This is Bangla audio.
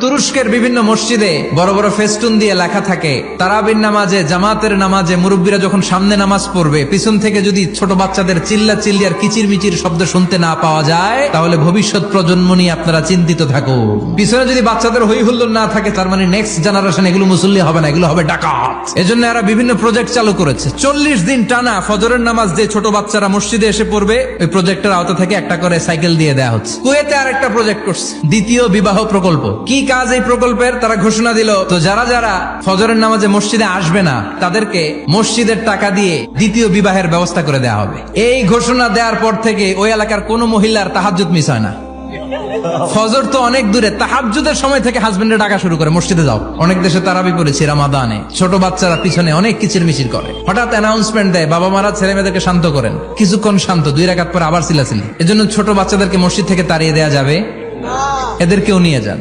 তুরস্কের বিভিন্ন মসজিদে বড় বড় ফেস্টুন দিয়ে লেখা থাকে তারাবির নামাজে, জামাতের নামাজে মুরব্বীরা যখন সামনে নামাজ পড়বে, পিছন থেকে যদি ছোট বাচ্চাদের চিল্লা চিল্লি আর কিচির মিচির শব্দ শুনতে না পাওয়া যায়, তাহলে ভবিষ্যৎ প্রজন্ম নিয়ে আপনারা চিন্তিত থাকুন। পিছনে যদি বাচ্চাদের হই হুল্লোড় না থাকে, তার মানে নেক্সট জেনারেশন এগুলো মুসল্লি হবে না, এগুলো হবে ডাকাত। এজন্য এরা বিভিন্ন প্রজেক্ট চালু করেছে। 40 দিন টানা ফজরের নামাজ যে ছোট বাচ্চারা মসজিদে এসে পড়বে, ওই প্রজেক্টের আওতা থেকে একটা করে সাইকেল দিয়ে দেওয়া হচ্ছে। কুয়েতে আরেকটা প্রজেক্ট করছে, দ্বিতীয় বিবাহ প্রকল্প। কি কাজ এই প্রকল্পের? তারা ঘোষণা দিল, তো যারা যারা ফজরের নামাজে মসজিদে আসবে না, তাদেরকে মসজিদের টাকা দিয়ে দ্বিতীয় বিবাহের ব্যবস্থা করে দেওয়া হবে। এই ঘোষণা দেওয়ার পর থেকে ওই এলাকার কোন মহিলার তাহাজ্জুদ মিস হয় না। ফজর তো অনেক দূরে, তাহাজ্জুদের সময় থেকে হাজবেন্ডের ডাকা শুরু করে মসজিদে যাও। অনেক দেশে তারাবি পড়েছি রমাদানে, ছোট বাচ্চারা পিছনে অনেক কিচির মিচির করে। হঠাৎ অ্যানাউন্সমেন্ট দেয়, বাবা মারা ছেলে মেয়েদেরকে শান্ত করেন। কিছুক্ষণ শান্ত, 2 রাকাত পর আবার চিল্লাচিল্লি। এজন্য ছোট বাচ্চাদেরকে মসজিদ থেকে তাড়িয়ে দেওয়া যাবে, এদেরকেও নিয়ে যান।